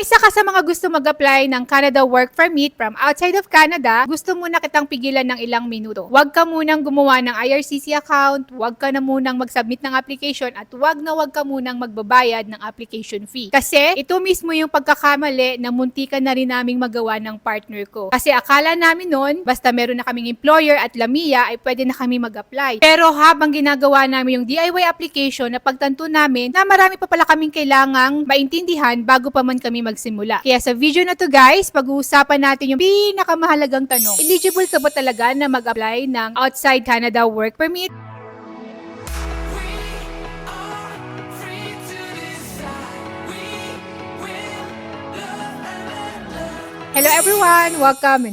Isa ka sa mga gusto mag-apply ng Canada Work Permit from outside of Canada, gusto mo na kitang pigilan ng ilang minuto. Huwag ka munang gumawa ng IRCC account, huwag ka na munang mag-submit ng application, at huwag ka munang magbabayad ng application fee. Kasi ito mismo yung pagkakamali na munti ka na rin naming magawa ng partner ko. Kasi akala namin noon, basta meron na kaming employer at LAMIA ay pwede na kami mag-apply. Pero habang ginagawa namin yung DIY application, napagtanto namin na marami pa pala kaming kailangang maintindihan bago pa man kami magsimula. Kaya sa video na to guys, pag-uusapan natin yung pinakamahalagang tanong. Eligible ka ba talaga na mag-apply ng outside Canada Work Permit? Hello everyone!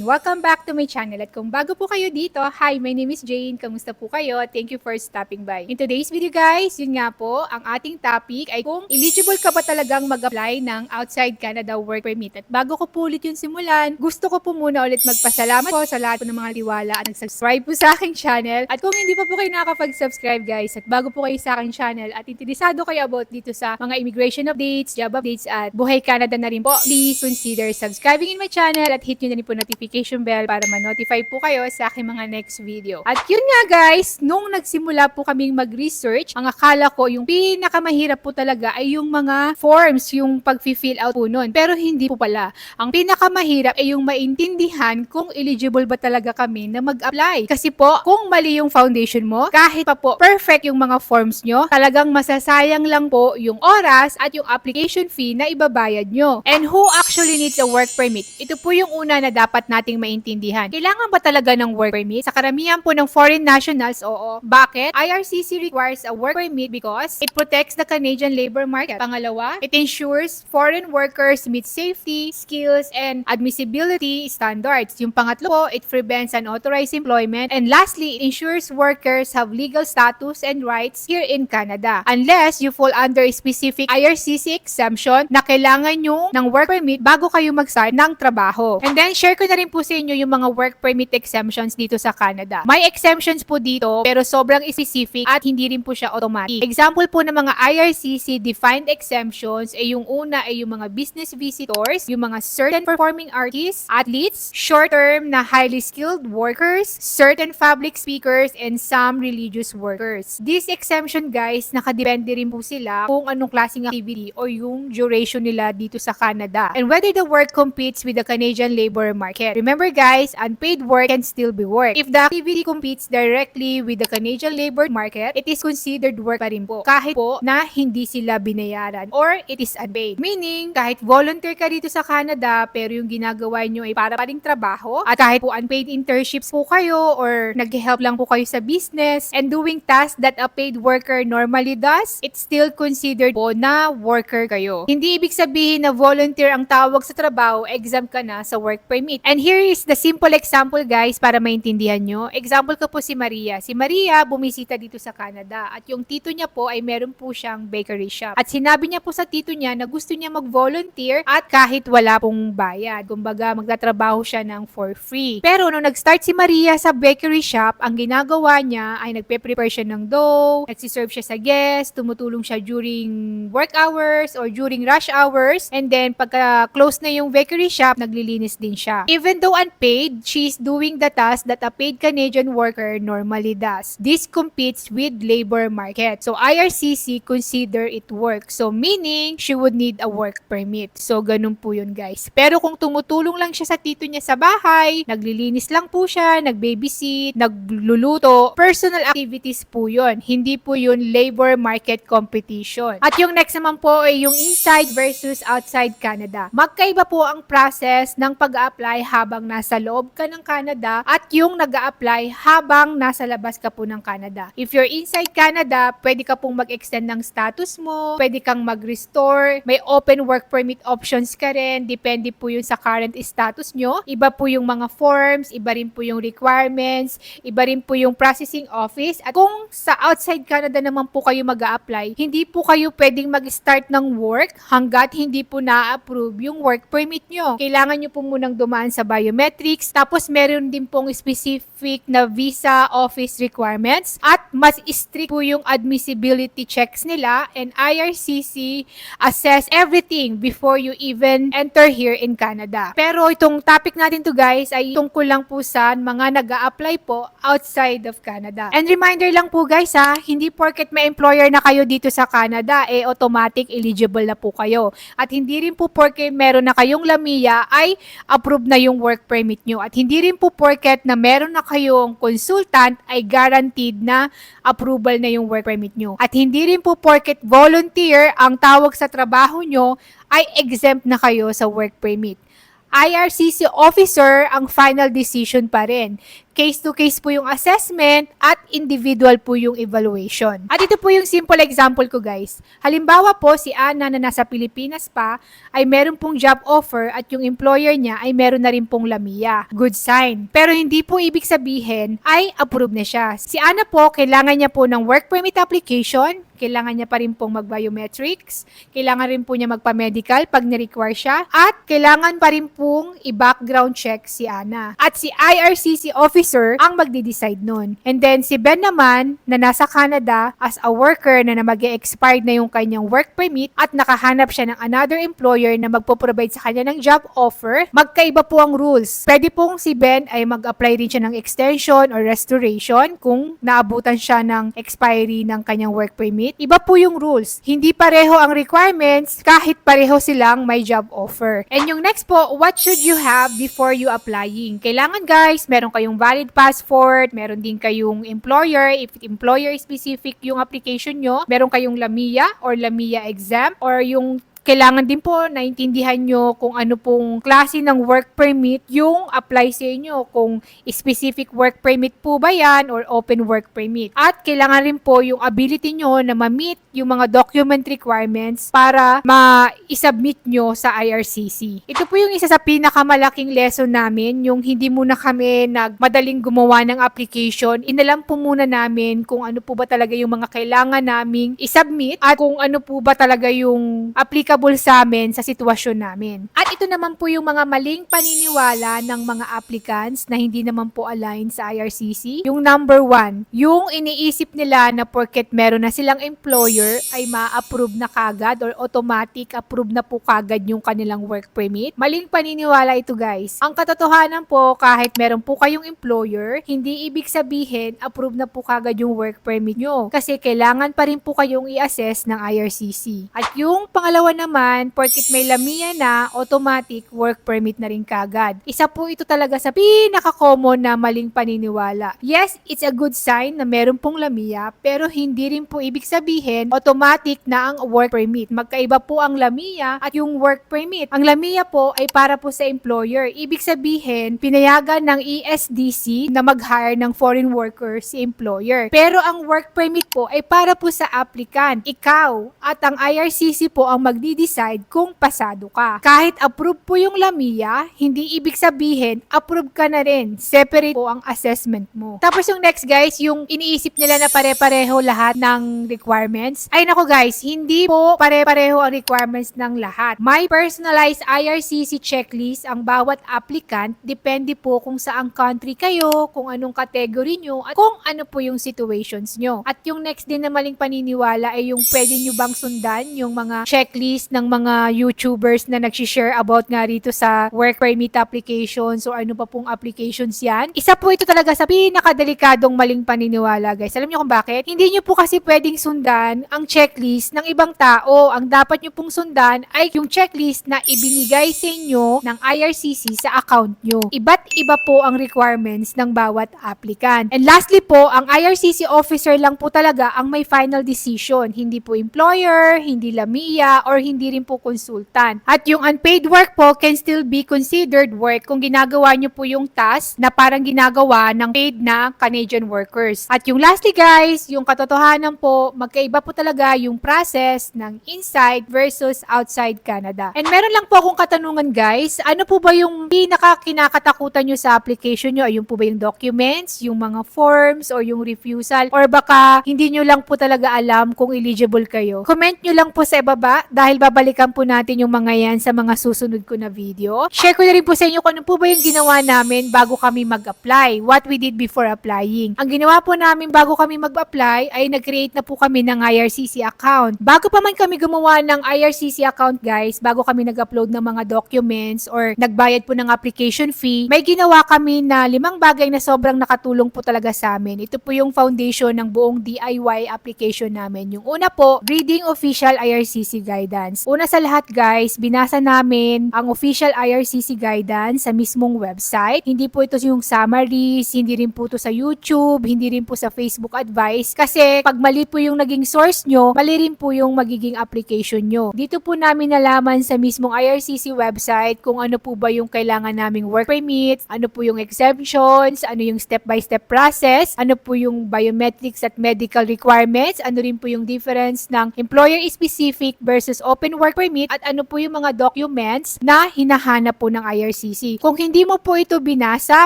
Welcome back to my channel. At kung bago po kayo dito, hi, my name is Jane. Kamusta po kayo? Thank you for stopping by. In today's video guys, yun nga po, ang ating topic ay kung eligible ka ba talagang mag-apply ng outside Canada Work Permit. At bago ko po ulit yung simulan, gusto ko po muna ulit magpasalamat po sa lahat po ng mga tiwala at nag-subscribe po sa aking channel. At kung hindi pa po kayo nakakapag-subscribe guys, at bago po kayo sa aking channel at interesado kayo about dito sa mga immigration updates, job updates at buhay Canada na rin po, please consider subscribing in my channel at hit nyo na rin po notification bell para ma-notify po kayo sa aking mga next video. At yun nga guys, nung nagsimula po kaming mag-research, ang akala ko yung pinakamahirap po talaga ay yung mga forms, yung pag-fill out po nun. Pero hindi po pala. Ang pinakamahirap ay yung maintindihan kung eligible ba talaga kami na mag-apply. Kasi po, kung mali yung foundation mo, kahit pa po perfect yung mga forms nyo, talagang masasayang lang po yung oras at yung application fee na ibabayad nyo. And who actually needs a work permit? Ito po yung una na dapat nating maintindihan. Kailangan ba talaga ng work permit? Sa karamihan po ng foreign nationals, oo. Bakit? IRCC requires a work permit because it protects the Canadian labor market. Pangalawa, it ensures foreign workers meet safety, skills, and admissibility standards. Yung pangatlo po, it prevents unauthorized employment. And lastly, it ensures workers have legal status and rights here in Canada. Unless you fall under a specific IRCC exemption na kailangan nyo ng work permit bago kayo mag-start ng trabaho. And then, share ko na rin po sa inyo yung mga work permit exemptions dito sa Canada. May exemptions po dito, pero sobrang specific at hindi rin po siya automatic. Example po ng mga IRCC defined exemptions ay yung una ay yung mga business visitors, yung mga certain performing artists, athletes, short-term na highly skilled workers, certain public speakers, and some religious workers. This exemption guys, nakadepende rin po sila kung anong klaseng activity o yung duration nila dito sa Canada. And whether the work competes with the Canadian labor market. Remember guys, unpaid work can still be work. If the activity competes directly with the Canadian labor market, it is considered work pa rin po. Kahit po na hindi sila binayaran or it is unpaid. Meaning, kahit volunteer ka dito sa Canada pero yung ginagawa nyo ay para pa ring trabaho at kahit po unpaid internships po kayo or nag-help lang po kayo sa business and doing tasks that a paid worker normally does, it's still considered po na worker kayo. Hindi ibig sabihin na volunteer ang tawag sa trabaho, exam ka na sa work permit. And here is the simple example guys para maintindihan nyo. Example ko po si Maria. Si Maria bumisita dito sa Canada at yung tito niya po ay meron po siyang bakery shop. At sinabi niya po sa tito niya na gusto niya mag-volunteer at kahit wala pong bayad. Kumbaga magtatrabaho siya ng for free. Pero nung nag-start si Maria sa bakery shop, ang ginagawa niya ay nagpe-prepare siya ng dough, nagsiserve siya sa guests, tumutulong siya during work hours or during rush hours, and then pagka close na yung bakery shop, naglilinis din siya. Even though unpaid, she's doing the task that a paid Canadian worker normally does. This competes with labor market. So IRCC consider it work. So meaning, she would need a work permit. So ganun po yun guys. Pero kung tumutulong lang siya sa tito niya sa bahay, naglilinis lang po siya, nagbabysit, nagluluto, personal activities po yun. Hindi po yun labor market competition. At yung next naman po ay yung inside versus outside Canada. Magkaiba po ang process ng pag-a-apply habang nasa loob ka ng Canada at yung nag-a-apply habang nasa labas ka po ng Canada. If you're inside Canada, pwede ka pong mag-extend ng status mo, pwede kang mag-restore, may open work permit options ka rin, depende po yun sa current status nyo. Iba po yung mga forms, iba rin po yung requirements, iba rin po yung processing office. At kung sa outside Canada naman po kayo mag-a-apply, hindi po kayo pwedeng mag-start ng work hanggat hindi po na-approve yung work permit nyo. Kailangan nyo po munang dumaan sa biometrics, weeks. Tapos meron din pong specific na visa office requirements at mas strict po yung admissibility checks nila, and IRCC assess everything before you even enter here in Canada. Pero itong topic natin to guys ay tungkol lang po sa mga nag-a-apply po outside of Canada. And reminder lang po guys ha, hindi porket may employer na kayo dito sa Canada, automatic eligible na po kayo. At hindi rin po porket meron na kayong LAMIA ay approve na yung work permit nyo. At hindi rin po porket na meron na kayong consultant ay guaranteed na approval na yung work permit nyo. At hindi rin po porket volunteer ang tawag sa trabaho nyo ay exempt na kayo sa work permit. IRCC officer ang final decision pa rin. Case to case po yung assessment at individual po yung evaluation. At ito po yung simple example ko guys. Halimbawa po si Ana na nasa Pilipinas pa ay meron pong job offer at yung employer niya ay meron na rin pong LAMIA. Good sign. Pero hindi po ibig sabihin ay approve na siya. Si Ana po kailangan niya po ng work permit application, kailangan niya pa rin pong mag-biometrics, kailangan rin po niya magpa-medical pag ni-require siya, at kailangan pa rin pong i-background check si Ana. At si IRCC officer ang magde-decide nun. And then si Ben naman na nasa Canada as a worker na mag-e-expired na yung kanyang work permit at nakahanap siya ng another employer na magpo-provide sa kanya ng job offer, magkaiba po ang rules. Pwede pong si Ben ay mag-apply rin siya ng extension or restoration kung naabutan siya ng expiry ng kanyang work permit. Iba po yung rules. Hindi pareho ang requirements kahit pareho silang may job offer. And yung next po, what should you have before you applying? Kailangan guys, meron kayong valid passport, meron din kayong employer, if employer specific yung application nyo, meron kayong LAMIA or LAMIA exam, or yung kailangan din po naintindihan nyo kung ano pong klase ng work permit yung apply sa inyo. Kung specific work permit po ba yan or open work permit. At kailangan rin po yung ability nyo na ma-meet yung mga document requirements para ma-submit nyo sa IRCC. Ito po yung isa sa pinakamalaking lesson namin, yung hindi muna kami nagmadaling gumawa ng application. Inalam po muna namin kung ano po ba talaga yung mga kailangan naming isubmit at kung ano po ba talaga yung applicable sa amin sa sitwasyon namin. At ito naman po yung mga maling paniniwala ng mga applicants na hindi naman po align sa IRCC. Yung number 1, yung iniisip nila na porket meron na silang employer ay ma-approve na kagad or automatic approve na po kagad yung kanilang work permit. Maling paniniwala ito guys. Ang katotohanan po, kahit meron po kayong employer, hindi ibig sabihin approve na po kagad yung work permit nyo. Kasi kailangan pa rin po kayong i-assess ng IRCC. At yung pangalawa naman, porkit may LAMIA na, automatic work permit na rin kagad. Isa po ito talaga sa pinaka-common na maling paniniwala. Yes, it's a good sign na meron pong LAMIA, pero hindi rin po ibig sabihin automatic na ang work permit. Magkaiba po ang LAMIA at yung work permit. Ang LAMIA po ay para po sa employer. Ibig sabihin, pinayagan ng ESDC na mag-hire ng foreign workers si employer. Pero ang work permit po ay para po sa applicant, ikaw, at ang IRCC po ang magdi-decide kung pasado ka. Kahit approve po yung LAMIA, hindi ibig sabihin approve ka na rin. Separate po ang assessment mo. Tapos yung next guys, yung iniisip nila na pare-pareho lahat ng requirements. Ay nako guys, hindi po pare-pareho ang requirements ng lahat. May personalized IRCC checklist ang bawat applicant. Depende po kung saang country kayo, kung anong category nyo, at kung ano po yung situations nyo. At yung next din na maling paniniwala ay yung pwede nyo bang sundan yung mga checklist ng mga YouTubers na nag-share about nga rito sa work permit applications o ano pa pong applications yan. Isa po ito talaga sa pinakadelikadong maling paniniwala guys. Alam nyo kung bakit? Hindi nyo po kasi pwedeng sundan ang checklist ng ibang tao. Ang dapat nyo pong sundan ay yung checklist na ibinigay sa inyo ng IRCC sa account nyo. Iba't iba po ang requirements ng bawat applicant. And lastly po, ang IRCC officer lang po talaga ang may final decision. Hindi po employer, hindi LAMIA, or hindi rin po consultant. At yung unpaid work po can still be considered work kung ginagawa nyo po yung task na parang ginagawa ng paid na Canadian workers. At yung lastly guys, yung katotohanan po, magkaiba po talaga yung process ng inside versus outside Canada. And meron lang po akong katanungan guys, ano po ba yung kinakatakutan nyo sa application nyo? Ayun po ba yung documents, yung mga forms, or yung refusal? Or baka hindi nyo lang po talaga alam kung eligible kayo? Comment nyo lang po sa ibaba dahil dahil babalikan po natin yung mga yan sa mga susunod ko na video. Share ko na rin po sa inyo kung ano po ba yung ginawa namin bago kami mag-apply. What we did before applying. Ang ginawa po namin bago kami mag-apply ay nag-create na po kami ng IRCC account. Bago pa man kami gumawa ng IRCC account guys, bago kami nag-upload ng mga documents or nagbayad po ng application fee, may ginawa kami na 5 bagay na sobrang nakatulong po talaga sa amin. Ito po yung foundation ng buong DIY application namin. Yung una po, reading official IRCC guidance. Una sa lahat guys, binasa namin ang official IRCC guidance sa mismong website. Hindi po ito yung summaries, hindi rin po ito sa YouTube, hindi rin po sa Facebook advice. Kasi pag mali po yung naging source nyo, mali rin po yung magiging application nyo. Dito po namin nalaman sa mismong IRCC website kung ano po ba yung kailangan naming work permit, ano po yung exemptions, ano yung step-by-step process, ano po yung biometrics at medical requirements, ano rin po yung difference ng employer-specific versus open work permit, at ano po yung mga documents na hinahanap po ng IRCC. Kung hindi mo po ito binasa,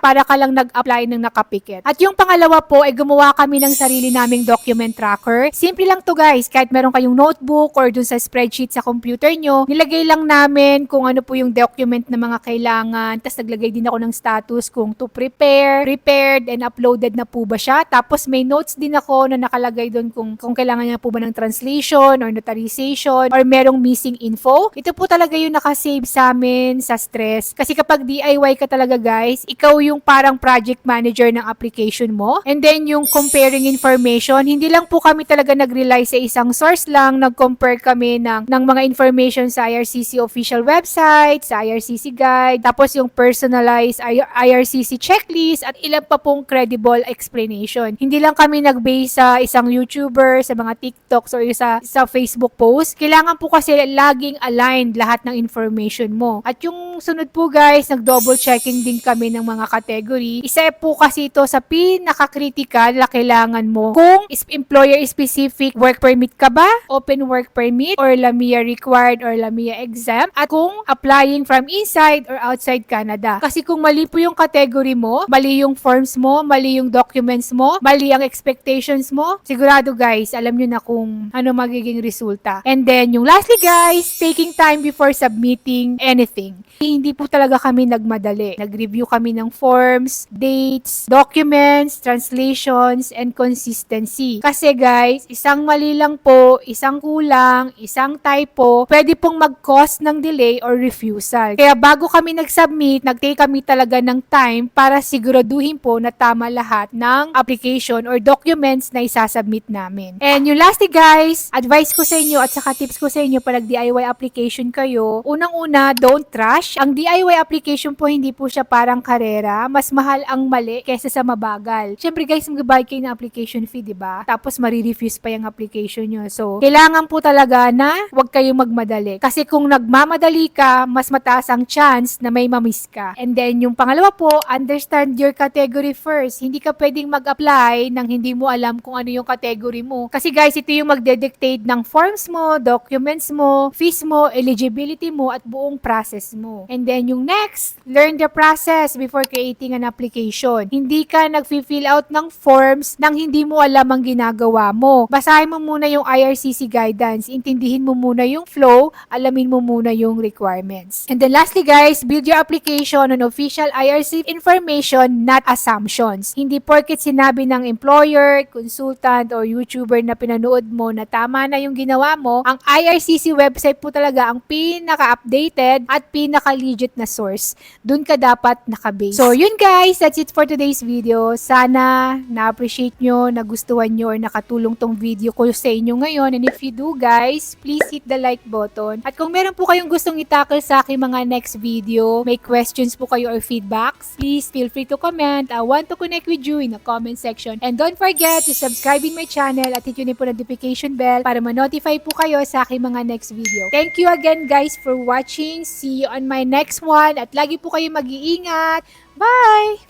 para ka lang nag-apply ng nakapikit. At yung pangalawa po ay gumawa kami ng sarili naming document tracker. Simple lang to guys, kahit meron kayong notebook or dun sa spreadsheet sa computer nyo, nilagay lang namin kung ano po yung document na mga kailangan, tapos naglagay din ako ng status kung to prepare, prepared, and uploaded na po ba siya. Tapos may notes din ako na nakalagay dun kung kailangan niya po ba ng translation or notarization or merong missing info. Ito po talaga yung nakasave sa amin sa stress. Kasi kapag DIY ka talaga guys, ikaw yung parang project manager ng application mo. And then yung comparing information, hindi lang po kami talaga nag-rely sa isang source lang, nag-compare kami ng mga information sa IRCC official website, sa IRCC guide, tapos yung personalized IRCC checklist at ilan pa pong credible explanation. Hindi lang kami nag-base sa isang YouTuber, sa mga TikToks or sa Facebook post. Kailangan po kasi laging aligned lahat ng information mo. At yung sunod po guys, nag-double checking din kami ng mga category. Isa po kasi ito sa pinaka-critical na kailangan mo kung employer-specific work permit ka ba, open work permit, or LAMIA required or LAMIA exempt, at kung applying from inside or outside Canada. Kasi kung mali po yung category mo, mali yung forms mo, mali yung documents mo, mali ang expectations mo, sigurado guys, alam nyo na kung ano magiging resulta. And then, yung lastly guys, taking time before submitting anything. Hindi po talaga kami nagmadali. Nag-review kami ng forms, dates, documents, translations, and consistency. Kasi guys, isang mali lang po, isang kulang, isang typo, pwede pong mag-cause ng delay or refusal. Kaya bago kami nag-submit, nag-take kami talaga ng time para siguraduhin po na tama lahat ng application or documents na isasubmit namin. And yung lastly guys, advice ko sa inyo at saka tips ko sa inyo pag nag-DIY application kayo, unang-una, don't rush. Ang DIY application po, hindi po siya parang karera. Mas mahal ang mali kaysa sa mabagal. Siyempre guys, mag-buy kayo ng application fee, diba? Tapos marirefuse pa yung application nyo. So, kailangan po talaga na huwag kayong magmadali. Kasi kung nagmamadali ka, mas mataas ang chance na may mamiss ka. And then, yung pangalawa po, understand your category first. Hindi ka pwedeng mag-apply nang hindi mo alam kung ano yung category mo. Kasi guys, ito yung magde-dictate ng forms mo, documents mo, fees mo, eligibility mo, at buong process mo. And then yung next, learn the process before creating an application. Hindi ka nag-fill out ng forms nang hindi mo alam ang ginagawa mo. Basahin mo muna yung IRCC guidance, intindihin mo muna yung flow, alamin mo muna yung requirements. And then lastly guys, build your application on official IRCC information, not assumptions. Hindi porket sinabi ng employer, consultant, or YouTuber na pinanood mo na tama na yung ginawa mo, ang IRCC website po talaga ang pinaka-updated at pinaka-legit na source. Doon ka dapat nakabase. So, yun guys, that's it for today's video. Sana na-appreciate nyo, nagustuhan nyo, or nakatulong tong video ko sa inyo ngayon. And if you do guys, please hit the like button. At kung meron po kayong gustong itakal sa aking mga next video, may questions po kayo or feedbacks, please feel free to comment. I want to connect with you in the comment section. And don't forget to subscribe in my channel at hit yun po notification bell para ma-notify po kayo sa aking mga next video. Thank you again guys for watching. See you on my next one. At lagi po kayo mag-iingat. Bye!